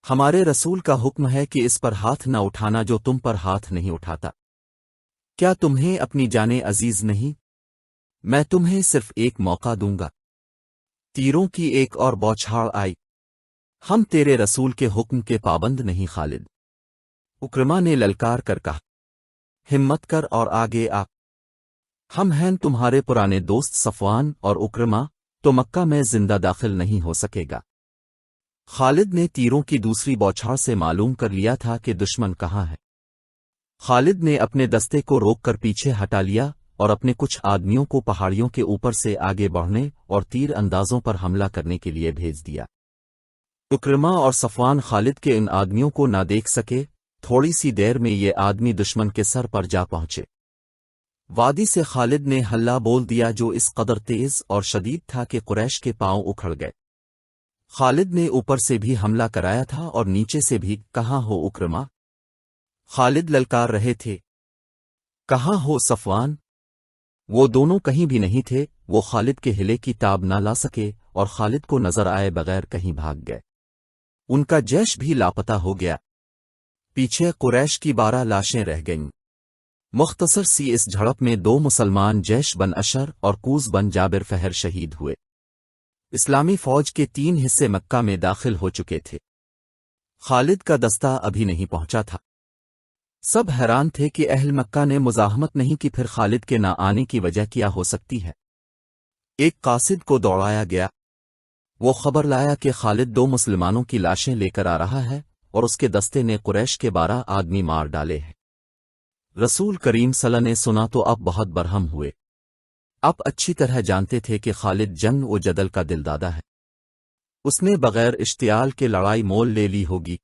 ہمارے رسول کا حکم ہے کہ اس پر ہاتھ نہ اٹھانا جو تم پر ہاتھ نہیں اٹھاتا۔ کیا تمہیں اپنی جانیں عزیز نہیں؟ میں تمہیں صرف ایک موقع دوں گا۔ تیروں کی ایک اور بوچھاڑ آئی۔ ہم تیرے رسول کے حکم کے پابند نہیں خالد۔ اکرما نے للکار کر کہا، ہمت کر اور آگے آ۔ ہم ہیں تمہارے پرانے دوست صفوان اور اکرما، تو مکہ میں زندہ داخل نہیں ہو سکے گا۔ خالد نے تیروں کی دوسری بوچھاڑ سے معلوم کر لیا تھا کہ دشمن کہاں ہے۔ خالد نے اپنے دستے کو روک کر پیچھے ہٹا لیا اور اپنے کچھ آدمیوں کو پہاڑیوں کے اوپر سے آگے بڑھنے اور تیر اندازوں پر حملہ کرنے کے لیے بھیج دیا۔ اکرما اور صفوان خالد کے ان آدمیوں کو نہ دیکھ سکے۔ تھوڑی سی دیر میں یہ آدمی دشمن کے سر پر جا پہنچے۔ وادی سے خالد نے ہلہ بول دیا جو اس قدر تیز اور شدید تھا کہ قریش کے پاؤں اکھڑ گئے۔ خالد نے اوپر سے بھی حملہ کرایا تھا اور نیچے سے بھی، کہاں ہو اکرما؟ خالد للکار رہے تھے۔ کہاں ہو صفوان؟ وہ دونوں کہیں بھی نہیں تھے۔ وہ خالد کے ہلے کی تاب نہ لا سکے اور خالد کو نظر آئے بغیر کہیں بھاگ گئے۔ ان کا جیش بھی لاپتہ ہو گیا۔ پیچھے قریش کی 12 لاشیں رہ گئیں۔ مختصر سی اس جھڑپ میں 2 مسلمان جیش بن اشر اور کوز بن جابر فہر شہید ہوئے۔ اسلامی فوج کے 3 حصے مکہ میں داخل ہو چکے تھے۔ خالد کا دستہ ابھی نہیں پہنچا تھا۔ سب حیران تھے کہ اہل مکہ نے مزاحمت نہیں کی، پھر خالد کے نہ آنے کی وجہ کیا ہو سکتی ہے؟ ایک قاصد کو دوڑایا گیا۔ وہ خبر لایا کہ خالد 2 مسلمانوں کی لاشیں لے کر آ رہا ہے اور اس کے دستے نے قریش کے 12 آدمی مار ڈالے ہیں۔ رسول کریم صلی اللہ علیہ وسلم نے سنا تو اب بہت برہم ہوئے۔ اب اچھی طرح جانتے تھے کہ خالد جنگ و جدل کا دلدادہ ہے۔ اس نے بغیر اشتعال کے لڑائی مول لے لی ہوگی۔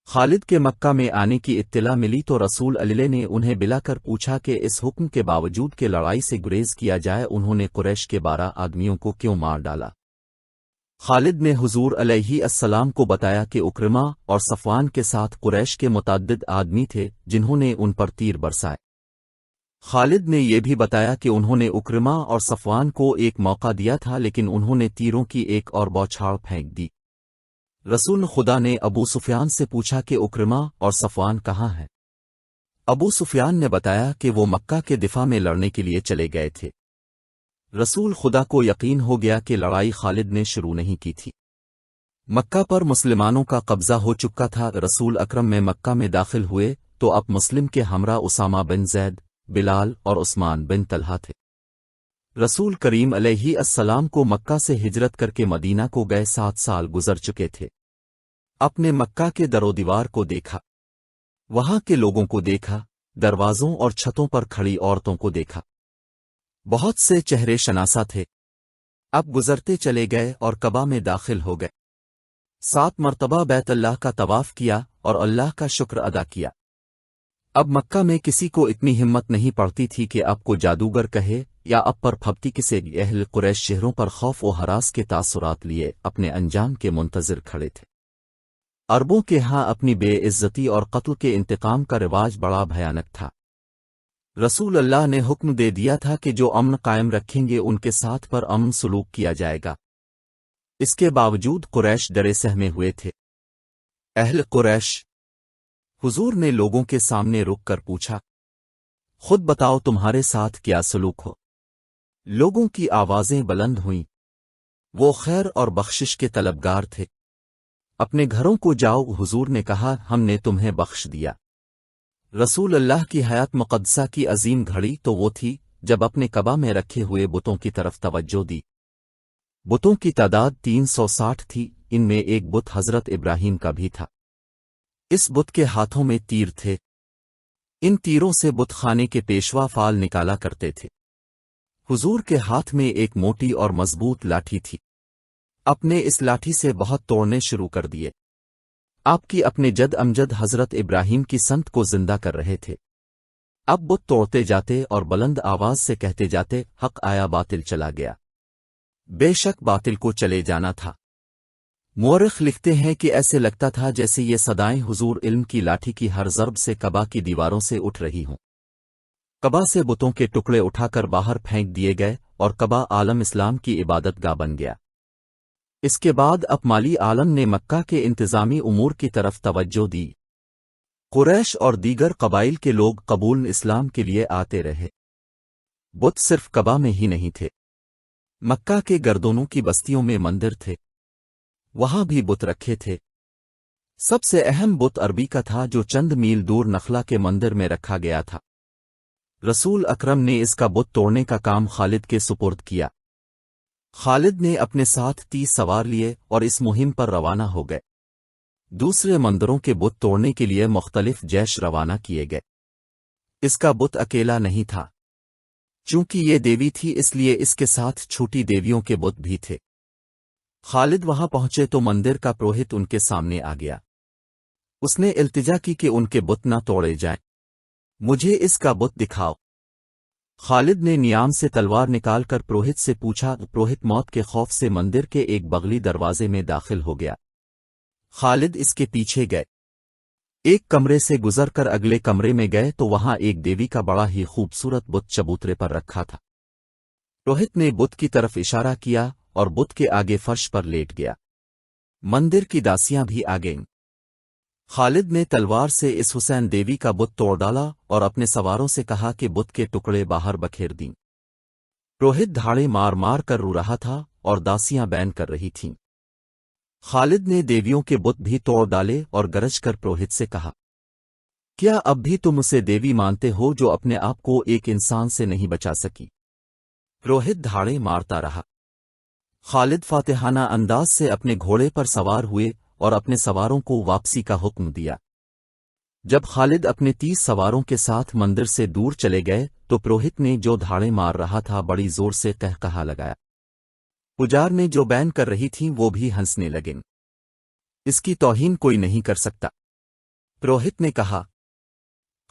خالد کے مکہ میں آنے کی اطلاع ملی تو رسول اللہ نے انہیں بلا کر پوچھا کہ اس حکم کے باوجود کہ لڑائی سے گریز کیا جائے انہوں نے قریش کے 12 آدمیوں کو کیوں مار ڈالا؟ خالد نے حضور علیہ السلام کو بتایا کہ اکرما اور صفوان کے ساتھ قریش کے متعدد آدمی تھے جنہوں نے ان پر تیر برسائے۔ خالد نے یہ بھی بتایا کہ انہوں نے اکرما اور صفوان کو ایک موقع دیا تھا لیکن انہوں نے تیروں کی ایک اور بوچھاڑ پھینک دی۔ رسول خدا نے ابو سفیان سے پوچھا کہ اکرما اور صفوان کہاں ہیں؟ ابو سفیان نے بتایا کہ وہ مکہ کے دفاع میں لڑنے کے لیے چلے گئے تھے۔ رسول خدا کو یقین ہو گیا کہ لڑائی خالد نے شروع نہیں کی تھی۔ مکہ پر مسلمانوں کا قبضہ ہو چکا تھا۔ رسول اکرم میں مکہ میں داخل ہوئے تو اب مسلم کے ہمراہ اسامہ بن زید، بلال اور عثمان بن طلحہ تھے۔ رسول کریم علیہ السلام کو مکہ سے ہجرت کر کے مدینہ کو گئے 7 سال گزر چکے تھے۔ اپنے مکہ کے در و دیوار کو دیکھا، وہاں کے لوگوں کو دیکھا، دروازوں اور چھتوں پر کھڑی عورتوں کو دیکھا۔ بہت سے چہرے شناسا تھے۔ اب گزرتے چلے گئے اور کعبہ میں داخل ہو گئے۔ 7 مرتبہ بیت اللہ کا طواف کیا اور اللہ کا شکر ادا کیا۔ اب مکہ میں کسی کو اتنی ہمت نہیں پڑتی تھی کہ اب کو جادوگر کہے یا اب پر پھپتی کسے۔ اہل قریش شہروں پر خوف و ہراس کے تاثرات لیے اپنے انجام کے منتظر کھڑے تھے۔ عربوں کے ہاں اپنی بے عزتی اور قتل کے انتقام کا رواج بڑا بھیانک تھا۔ رسول اللہ نے حکم دے دیا تھا کہ جو امن قائم رکھیں گے ان کے ساتھ پر امن سلوک کیا جائے گا۔ اس کے باوجود قریش ڈرے سہمے ہوئے تھے۔ اہل قریش، حضور نے لوگوں کے سامنے رک کر پوچھا، خود بتاؤ تمہارے ساتھ کیا سلوک ہو؟ لوگوں کی آوازیں بلند ہوئیں۔ وہ خیر اور بخشش کے طلبگار تھے۔ اپنے گھروں کو جاؤ، حضور نے کہا، ہم نے تمہیں بخش دیا۔ رسول اللہ کی حیات مقدسہ کی عظیم گھڑی تو وہ تھی جب اپنے کعبہ میں رکھے ہوئے بتوں کی طرف توجہ دی۔ بتوں کی تعداد 360 تھی، ان میں ایک بت حضرت ابراہیم کا بھی تھا۔ اس بت کے ہاتھوں میں تیر تھے۔ ان تیروں سے بت خانے کے پیشوا فال نکالا کرتے تھے۔ حضور کے ہاتھ میں ایک موٹی اور مضبوط لاٹھی تھی۔ اپنے اس لاٹھی سے بہت توڑنے شروع کر دیے۔ آپ کی اپنے جد امجد حضرت ابراہیم کی سنت کو زندہ کر رہے تھے۔ اب بت توڑتے جاتے اور بلند آواز سے کہتے جاتے، حق آیا باطل چلا گیا۔ بے شک باطل کو چلے جانا تھا۔ مورخ لکھتے ہیں کہ ایسے لگتا تھا جیسے یہ صدائیں حضور علم کی لاٹھی کی ہر ضرب سے کعبہ کی دیواروں سے اٹھ رہی ہوں۔ کعبہ سے بتوں کے ٹکڑے اٹھا کر باہر پھینک دیے گئے اور کعبہ عالم اسلام کی عبادت گاہ بن گیا۔ اس کے بعد اب مالی عالم نے مکہ کے انتظامی امور کی طرف توجہ دی۔ قریش اور دیگر قبائل کے لوگ قبول اسلام کے لیے آتے رہے۔ بت صرف کعبہ میں ہی نہیں تھے، مکہ کے گردونوں کی بستیوں میں مندر تھے، وہاں بھی بت رکھے تھے۔ سب سے اہم بت عربی کا تھا جو چند میل دور نخلا کے مندر میں رکھا گیا تھا۔ رسول اکرم نے اس کا بت توڑنے کا کام خالد کے سپرد کیا۔ خالد نے اپنے ساتھ 30 سوار لیے اور اس مہم پر روانہ ہو گئے۔ دوسرے مندروں کے بت توڑنے کے لیے مختلف جیش روانہ کیے گئے۔ اس کا بت اکیلا نہیں تھا، چونکہ یہ دیوی تھی اس لیے اس کے ساتھ چھوٹی دیویوں کے بت بھی تھے۔ خالد وہاں پہنچے تو مندر کا پروہت ان کے سامنے آ گیا۔ اس نے التجا کی کہ ان کے بت نہ توڑے جائیں، مجھے اس کا بت دکھاؤ۔ خالد نے نیام سے تلوار نکال کر پروہت سے پوچھا۔ پروہت موت کے خوف سے مندر کے ایک بغلی دروازے میں داخل ہو گیا۔ خالد اس کے پیچھے گئے، ایک کمرے سے گزر کر اگلے کمرے میں گئے تو وہاں ایک دیوی کا بڑا ہی خوبصورت بت چبوترے پر رکھا تھا۔ پروہت نے بت کی طرف اشارہ کیا اور بت کے آگے فرش پر لیٹ گیا۔ مندر کی داسیاں بھی آ گئیں۔ خالد نے تلوار سے اس حسین دیوی کا بت توڑ ڈالا اور اپنے سواروں سے کہا کہ بت کے ٹکڑے باہر بکھیر دیں۔ پروہت دھاڑے مار مار کر رو رہا تھا اور داسیاں بین کر رہی تھیں۔ خالد نے دیویوں کے بت بھی توڑ ڈالے اور گرج کر پروہت سے کہا، کیا اب بھی تم اسے دیوی مانتے ہو جو اپنے آپ کو ایک انسان سے نہیں بچا سکی؟ پروہت دھاڑے مارتا رہا۔ خالد فاتحانہ انداز سے اپنے گھوڑے پر سوار ہوئے اور اپنے سواروں کو واپسی کا حکم دیا۔ جب خالد اپنے 30 سواروں کے ساتھ مندر سے دور چلے گئے تو پروہت نے جو دھاڑے مار رہا تھا بڑی زور سے قہقہا لگایا۔ پجار نے جو بین کر رہی تھیں وہ بھی ہنسنے لگیں۔ اس کی توہین کوئی نہیں کر سکتا، پروہت نے کہا۔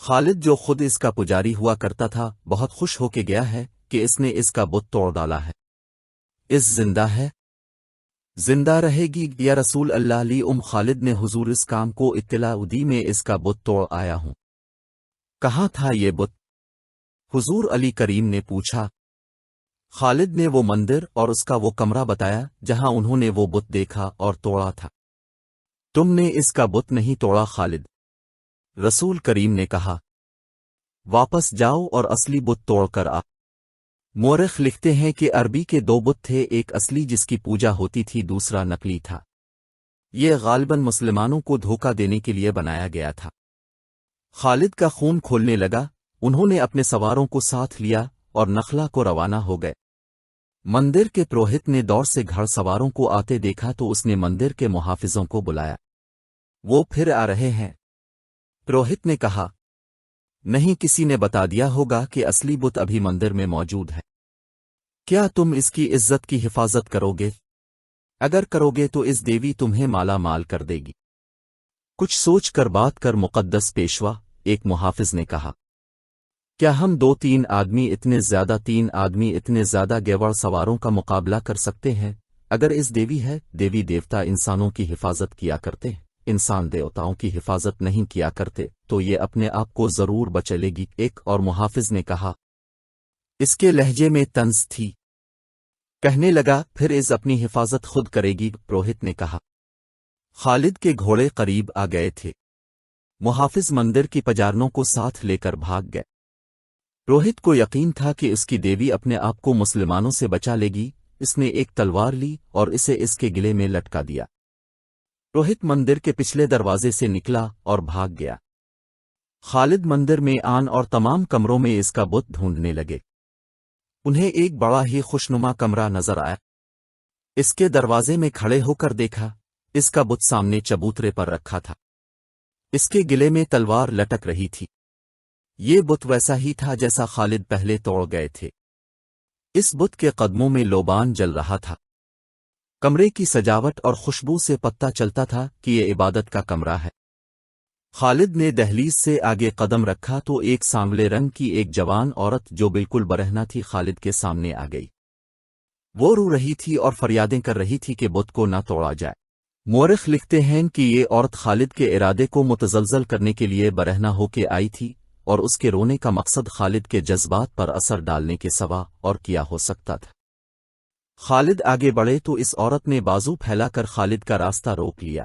خالد جو خود اس کا پجاری ہوا کرتا تھا بہت خوش ہو کے گیا ہے کہ اس نے اس کا بت توڑ ڈالا ہے۔ اس زندہ ہے، زندہ رہے گی یا رسول اللہ لی خالد نے حضور اس کام کو اطلاع دی، میں اس کا بت توڑ آیا ہوں۔ کہاں تھا یہ بت؟ حضور علی کریم نے پوچھا۔ خالد نے وہ مندر اور اس کا وہ کمرہ بتایا جہاں انہوں نے وہ بت دیکھا اور توڑا تھا۔ تم نے اس کا بت نہیں توڑا خالد، رسول کریم نے کہا۔ واپس جاؤ اور اصلی بت توڑ کر آ۔ مورخ لکھتے ہیں کہ عربی کے 2 بت تھے، ایک اصلی جس کی پوجا ہوتی تھی، دوسرا نقلی تھا۔ یہ غالباً مسلمانوں کو دھوکہ دینے کے لیے بنایا گیا تھا۔ خالد کا خون کھولنے لگا، انہوں نے اپنے سواروں کو ساتھ لیا اور نخلا کو روانہ ہو گئے۔ مندر کے پروہت نے دور سے گھڑ سواروں کو آتے دیکھا تو اس نے مندر کے محافظوں کو بلایا۔ وہ پھر آ رہے ہیں، پروہت نے کہا۔ نہیں، کسی نے بتا دیا ہوگا کہ اصلی بت ابھی مندر میں موجود ہے۔ کیا تم اس کی عزت کی حفاظت کرو گے؟ اگر کرو گے تو اس دیوی تمہیں مالا مال کر دے گی۔ کچھ سوچ کر بات کر مقدس پیشوا، ایک محافظ نے کہا۔ کیا ہم 2-3 آدمی اتنے زیادہ گیوڑ سواروں کا مقابلہ کر سکتے ہیں؟ اگر اس دیوی ہے، دیوی دیوتا انسانوں کی حفاظت کیا کرتے ہیں، انسان دیوتاؤں کی حفاظت نہیں کیا کرتے، تو یہ اپنے آپ کو ضرور بچلے گی، ایک اور محافظ نے کہا۔ اس کے لہجے میں طنز تھی۔ کہنے لگا، پھر اس اپنی حفاظت خود کرے گی، پروہت نے کہا۔ خالد کے گھوڑے قریب آ گئے تھے۔ محافظ مندر کی پجارنوں کو ساتھ لے کر بھاگ گئے۔ پروہت کو یقین تھا کہ اس کی دیوی اپنے آپ کو مسلمانوں سے بچا لے گی۔ اس نے ایک تلوار لی اور اسے اس کے گلے میں لٹکا دیا۔ پروہت مندر کے پچھلے دروازے سے نکلا اور بھاگ گیا۔ خالد مندر میں آن اور تمام کمروں میں اس کا بت ڈھونڈنے لگے۔ انہیں ایک بڑا ہی خوشنما کمرہ نظر آیا۔ اس کے دروازے میں کھڑے ہو کر دیکھا، اس کا بت سامنے چبوترے پر رکھا تھا، اس کے گلے میں تلوار لٹک رہی تھی۔ یہ بت ویسا ہی تھا جیسا خالد پہلے توڑ گئے تھے۔ اس بت کے قدموں میں لوبان جل رہا تھا۔ کمرے کی سجاوٹ اور خوشبو سے پتہ چلتا تھا کہ یہ عبادت کا کمرہ ہے۔ خالد نے دہلیز سے آگے قدم رکھا تو ایک سانولے رنگ کی ایک جوان عورت جو بالکل برہنہ تھی خالد کے سامنے آ گئی۔ وہ رو رہی تھی اور فریادیں کر رہی تھی کہ بت کو نہ توڑا جائے۔ مورخ لکھتے ہیں کہ یہ عورت خالد کے ارادے کو متزلزل کرنے کے لیے برہنہ ہو کے آئی تھی، اور اس کے رونے کا مقصد خالد کے جذبات پر اثر ڈالنے کے سوا اور کیا ہو سکتا تھا۔ خالد آگے بڑھے تو اس عورت نے بازو پھیلا کر خالد کا راستہ روک لیا۔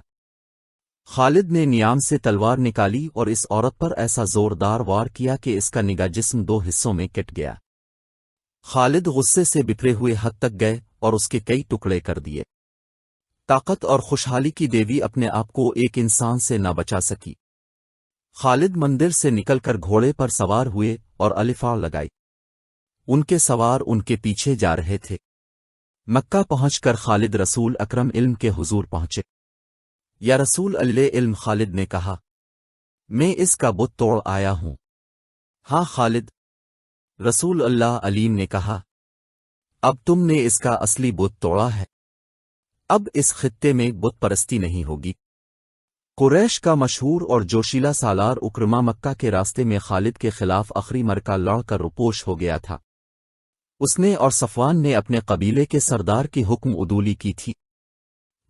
خالد نے نیام سے تلوار نکالی اور اس عورت پر ایسا زوردار وار کیا کہ اس کا نگا جسم دو حصوں میں کٹ گیا۔ خالد غصے سے بکھرے ہوئے حد تک گئے اور اس کے کئی ٹکڑے کر دیے۔ طاقت اور خوشحالی کی دیوی اپنے آپ کو ایک انسان سے نہ بچا سکی۔ خالد مندر سے نکل کر گھوڑے پر سوار ہوئے اور الفاظ لگائی۔ ان کے سوار ان کے پیچھے جا رہے تھے۔ مکہ پہنچ کر خالد رسول اکرم علم کے حضور پہنچے۔ یا رسول اللہ علم، خالد نے کہا، میں اس کا بت توڑ آیا ہوں۔ ہاں خالد، رسول اللہ علیم نے کہا، اب تم نے اس کا اصلی بت توڑا ہے، اب اس خطے میں بت پرستی نہیں ہوگی۔ قریش کا مشہور اور جوشیلا سالار اکرما مکہ کے راستے میں خالد کے خلاف آخری مرکہ لڑ کر روپوش ہو گیا تھا۔ اس نے اور صفوان نے اپنے قبیلے کے سردار کی حکم عدولی کی تھی۔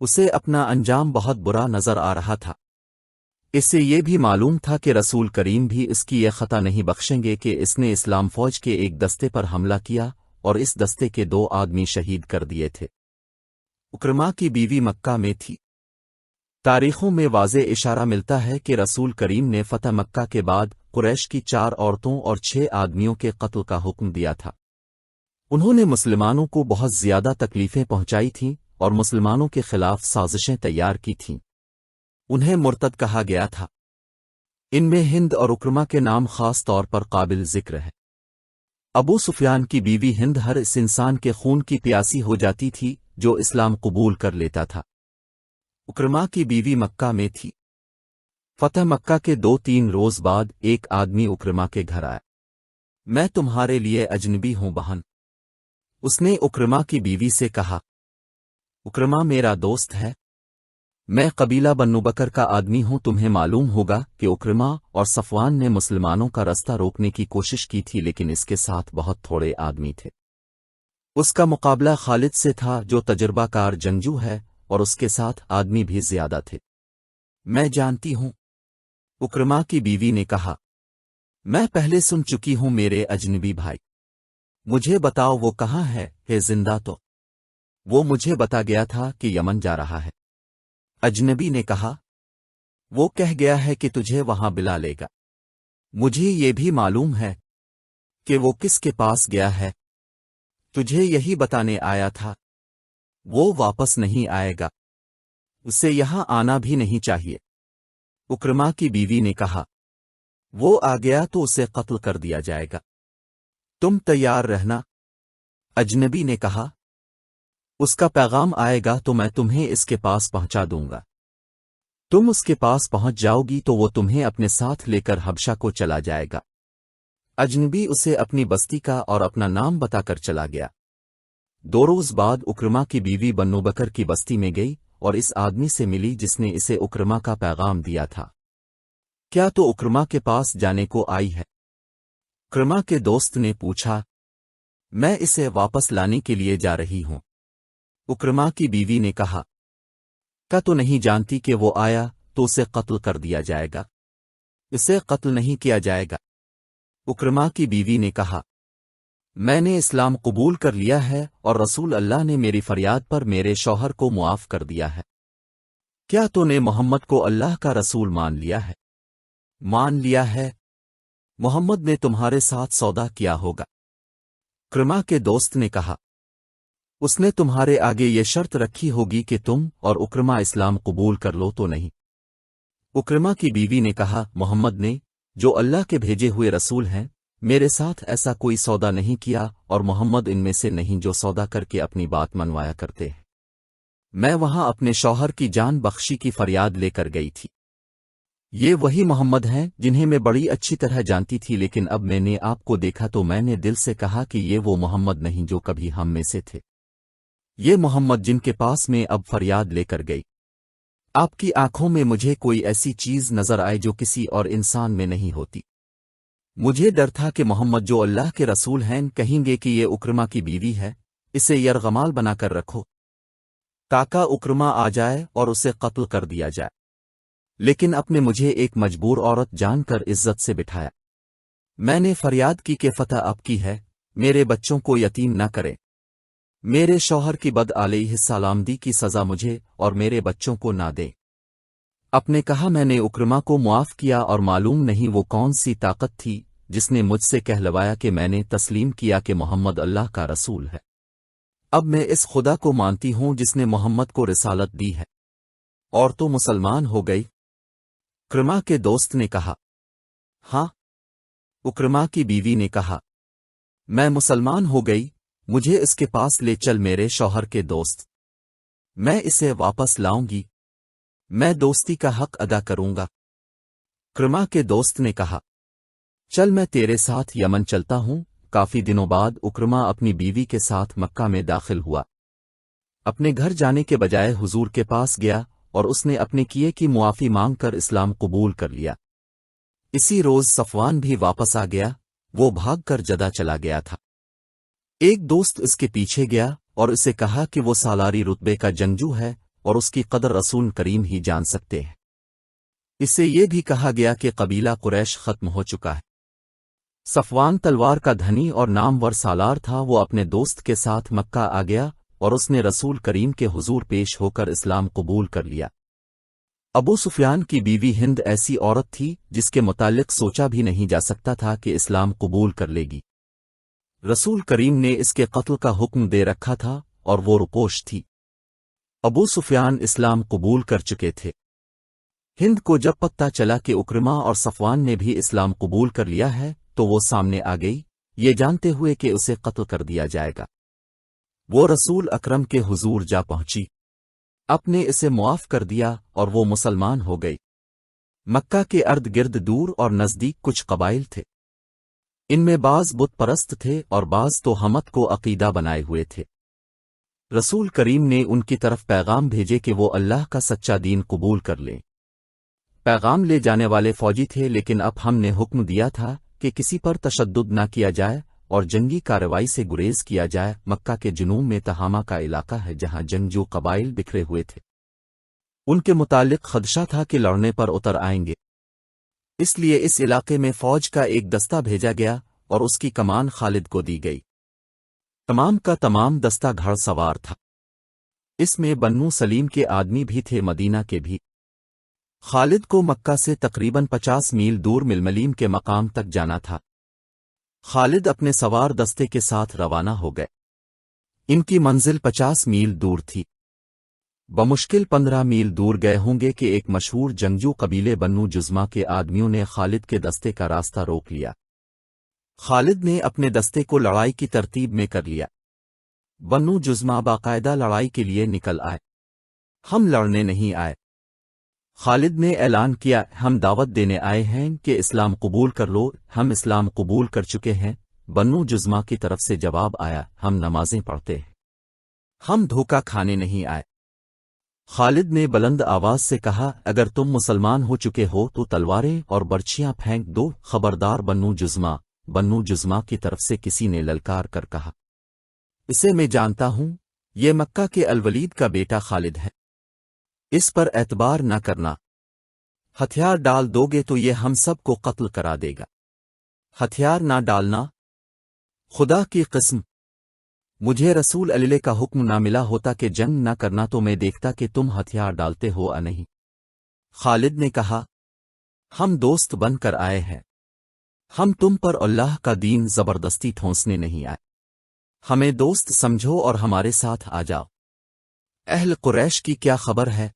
اسے اپنا انجام بہت برا نظر آ رہا تھا۔ اس سے یہ بھی معلوم تھا کہ رسول کریم بھی اس کی یہ خطا نہیں بخشیں گے کہ اس نے اسلام فوج کے ایک دستے پر حملہ کیا اور اس دستے کے 2 آدمی شہید کر دیے تھے۔ اکرما کی بیوی مکہ میں تھی۔ تاریخوں میں واضح اشارہ ملتا ہے کہ رسول کریم نے فتح مکہ کے بعد قریش کی 4 عورتوں اور 6 آدمیوں کے قتل کا حکم دیا تھا۔ انہوں نے مسلمانوں کو بہت زیادہ تکلیفیں پہنچائی تھیں اور مسلمانوں کے خلاف سازشیں تیار کی تھیں۔ انہیں مرتد کہا گیا تھا۔ ان میں ہند اور اکرما کے نام خاص طور پر قابل ذکر ہے۔ ابو سفیان کی بیوی ہند ہر اس انسان کے خون کی پیاسی ہو جاتی تھی جو اسلام قبول کر لیتا تھا۔ اکرما کی بیوی مکہ میں تھی۔ فتح مکہ کے 2-3 روز بعد ایک آدمی اکرما کے گھر آیا۔ میں تمہارے لیے اجنبی ہوں بہن، اس نے اکرما کی بیوی سے کہا۔ اکرما میرا دوست ہے، میں قبیلہ بنو بکر کا آدمی ہوں۔ تمہیں معلوم ہوگا کہ اکرما اور صفوان نے مسلمانوں کا راستہ روکنے کی کوشش کی تھی، لیکن اس کے ساتھ بہت تھوڑے آدمی تھے۔ اس کا مقابلہ خالد سے تھا جو تجربہ کار جنگجو ہے، اور اس کے ساتھ آدمی بھی زیادہ تھے۔ میں جانتی ہوں، اکرما کی بیوی نے کہا، میں پہلے سن چکی ہوں میرے اجنبی بھائی، مجھے بتاؤ وہ کہاں ہے زندہ تو؟ وہ مجھے بتا گیا تھا کہ یمن جا رہا ہے۔ اجنبی نے کہا، وہ کہہ گیا ہے کہ تجھے وہاں بلا لے گا۔ مجھے یہ بھی معلوم ہے کہ وہ کس کے پاس گیا ہے، تجھے یہی بتانے آیا تھا۔ وہ واپس نہیں آئے گا، اسے یہاں آنا بھی نہیں چاہیے۔ اکرما کی بیوی نے کہا، وہ آ گیا تو اسے قتل کر دیا جائے گا، تم تیار رہنا۔ اجنبی نے کہا، اس کا پیغام آئے گا تو میں تمہیں اس کے پاس پہنچا دوں گا۔ تم اس کے پاس پہنچ جاؤ گی تو وہ تمہیں اپنے ساتھ لے کر حبشہ کو چلا جائے گا۔ اجنبی اسے اپنی بستی کا اور اپنا نام بتا کر چلا گیا۔ 2 روز بعد اکرما کی بیوی بنو بکر کی بستی میں گئی اور اس آدمی سے ملی جس نے اسے اکرما کا پیغام دیا تھا۔ کیا تو اکرما کے پاس جانے کو آئی ہے؟ اکرما کے دوست نے پوچھا، میں اسے واپس لانے کے لیے جا رہی ہوں۔ اکرما کی بیوی نے کہا، کیا تو نہیں جانتی کہ وہ آیا تو اسے قتل کر دیا جائے گا؟ اسے قتل نہیں کیا جائے گا۔ اکرما کی بیوی نے کہا، میں نے اسلام قبول کر لیا ہے اور رسول اللہ نے میری فریاد پر میرے شوہر کو معاف کر دیا ہے۔ کیا تو نے محمد کو اللہ کا رسول مان لیا ہے؟ مان لیا ہے۔ محمد نے تمہارے ساتھ سودا کیا ہوگا۔ اکرما کے دوست نے کہا، اس نے تمہارے آگے یہ شرط رکھی ہوگی کہ تم اور اکرما اسلام قبول کر لو تو نہیں؟ اکرما کی بیوی نے کہا، محمد نے، جو اللہ کے بھیجے ہوئے رسول ہیں، میرے ساتھ ایسا کوئی سودا نہیں کیا، اور محمد ان میں سے نہیں جو سودا کر کے اپنی بات منوایا کرتے ہیں۔ میں وہاں اپنے شوہر کی جان بخشی کی فریاد لے کر گئی تھی۔ یہ وہی محمد ہیں جنہیں میں بڑی اچھی طرح جانتی تھی، لیکن اب میں نے آپ کو دیکھا تو میں نے دل سے کہا کہ یہ وہ محمد نہیں جو کبھی ہم میں سے تھے۔ یہ محمد جن کے پاس میں اب فریاد لے کر گئی۔ آپ کی آنکھوں میں مجھے کوئی ایسی چیز نظر آئے جو کسی اور انسان میں نہیں ہوتی۔ مجھے ڈر تھا کہ محمد جو اللہ کے رسول ہیں کہیں گے کہ یہ اکرما کی بیوی ہے، اسے یرغمال بنا کر رکھو تاکہ اکرما آ جائے اور اسے قتل کر دیا جائے، لیکن اب نے مجھے ایک مجبور عورت جان کر عزت سے بٹھایا۔ میں نے فریاد کی کہ فتح آپ کی ہے، میرے بچوں کو یتیم نہ کرے۔ میرے شوہر کی بد علیہ السلامدی کی سزا مجھے اور میرے بچوں کو نہ دے۔ اپ نے کہا میں نے اکرما کو معاف کیا اور معلوم نہیں وہ کون سی طاقت تھی جس نے مجھ سے کہلوایا کہ میں نے تسلیم کیا کہ محمد اللہ کا رسول ہے۔ اب میں اس خدا کو مانتی ہوں جس نے محمد کو رسالت دی ہے، اور تو مسلمان ہو گئی؟ اکرما کے دوست نے کہا ہاں۔ اکرما کی بیوی نے کہا میں مسلمان ہو گئی، مجھے اس کے پاس لے چل میرے شوہر کے دوست، میں اسے واپس لاؤں گی، میں دوستی کا حق ادا کروں گا۔ اکرما کے دوست نے کہا چل میں تیرے ساتھ یمن چلتا ہوں۔ کافی دنوں بعد اکرما اپنی بیوی کے ساتھ مکہ میں داخل ہوا۔ اپنے گھر جانے کے بجائے حضور کے پاس گیا اور اس نے اپنے کیے کی معافی مانگ کر اسلام قبول کر لیا۔ اسی روز صفوان بھی واپس آ گیا، وہ بھاگ کر جدہ چلا گیا تھا۔ ایک دوست اس کے پیچھے گیا اور اسے کہا کہ وہ سالاری رتبے کا جنگجو ہے اور اس کی قدر رسول کریم ہی جان سکتے ہیں۔ اسے یہ بھی کہا گیا کہ قبیلہ قریش ختم ہو چکا ہے۔ صفوان تلوار کا دھنی اور نامور سالار تھا، وہ اپنے دوست کے ساتھ مکہ آ گیا اور اس نے رسول کریم کے حضور پیش ہو کر اسلام قبول کر لیا۔ ابو سفیان کی بیوی ہند ایسی عورت تھی جس کے متعلق سوچا بھی نہیں جا سکتا تھا کہ اسلام قبول کر لے گی۔ رسول کریم نے اس کے قتل کا حکم دے رکھا تھا اور وہ روپوش تھی۔ ابو سفیان اسلام قبول کر چکے تھے۔ ہند کو جب پتہ چلا کہ اکرما اور صفوان نے بھی اسلام قبول کر لیا ہے تو وہ سامنے آ گئی، یہ جانتے ہوئے کہ اسے قتل کر دیا جائے گا۔ وہ رسول اکرم کے حضور جا پہنچی، اپ نے اسے معاف کر دیا اور وہ مسلمان ہو گئی۔ مکہ کے ارد گرد دور اور نزدیک کچھ قبائل تھے، ان میں بعض بت پرست تھے اور بعض تو حمد کو عقیدہ بنائے ہوئے تھے۔ رسول کریم نے ان کی طرف پیغام بھیجے کہ وہ اللہ کا سچا دین قبول کر لیں۔ پیغام لے جانے والے فوجی تھے، لیکن اب ہم نے حکم دیا تھا کہ کسی پر تشدد نہ کیا جائے اور جنگی کارروائی سے گریز کیا جائے۔ مکہ کے جنوب میں تہامہ کا علاقہ ہے جہاں جنگجو قبائل بکھرے ہوئے تھے، ان کے متعلق خدشہ تھا کہ لڑنے پر اتر آئیں گے، اس لیے اس علاقے میں فوج کا ایک دستہ بھیجا گیا اور اس کی کمان خالد کو دی گئی۔ تمام کا تمام دستہ گھڑ سوار تھا، اس میں بنو سلیم کے آدمی بھی تھے، مدینہ کے بھی۔ خالد کو مکہ سے تقریباً 50 میل دور ململیم کے مقام تک جانا تھا۔ خالد اپنے سوار دستے کے ساتھ روانہ ہو گئے، ان کی منزل 50 میل دور تھی۔ بمشکل 15 میل دور گئے ہوں گے کہ ایک مشہور جنگجو قبیلے بنو جزمہ کے آدمیوں نے خالد کے دستے کا راستہ روک لیا۔ خالد نے اپنے دستے کو لڑائی کی ترتیب میں کر لیا۔ بنو جزمہ باقاعدہ لڑائی کے لیے نکل آئے، ہم لڑنے نہیں آئے۔ خالد نے اعلان کیا ہم دعوت دینے آئے ہیں کہ اسلام قبول کر لو، ہم اسلام قبول کر چکے ہیں۔ بنو جزمہ کی طرف سے جواب آیا ہم نمازیں پڑھتے ہیں، ہم دھوکہ کھانے نہیں آئے۔ خالد نے بلند آواز سے کہا اگر تم مسلمان ہو چکے ہو تو تلواریں اور برچھیاں پھینک دو۔ خبردار بنو جزمہ کی طرف سے کسی نے للکار کر کہا اسے میں جانتا ہوں، یہ مکہ کے الولید کا بیٹا خالد ہے، اس پر اعتبار نہ کرنا، ہتھیار ڈال دو گے تو یہ ہم سب کو قتل کرا دے گا۔ ہتھیار نہ ڈالنا، خدا کی قسم مجھے رسول اللہ کا حکم نہ ملا ہوتا کہ جنگ نہ کرنا تو میں دیکھتا کہ تم ہتھیار ڈالتے ہو یا نہیں۔ خالد نے کہا ہم دوست بن کر آئے ہیں، ہم تم پر اللہ کا دین زبردستی ٹھونسنے نہیں آئے، ہمیں دوست سمجھو اور ہمارے ساتھ آ جاؤ۔ اہل قریش کی کیا خبر ہے؟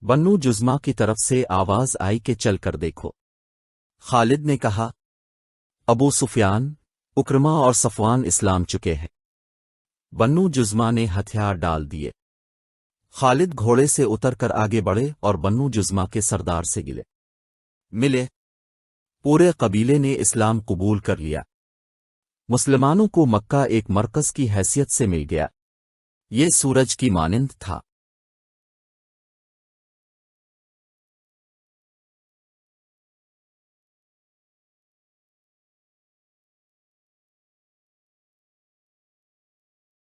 بنو جزمہ کی طرف سے آواز آئی کہ چل کر دیکھو۔ خالد نے کہا ابو سفیان، اکرما اور صفوان اسلام چکے ہیں۔ بنو جزمہ نے ہتھیار ڈال دیے۔ خالد گھوڑے سے اتر کر آگے بڑھے اور بنو جزمہ کے سردار سے ملے۔ پورے قبیلے نے اسلام قبول کر لیا۔ مسلمانوں کو مکہ ایک مرکز کی حیثیت سے مل گیا، یہ سورج کی مانند تھا۔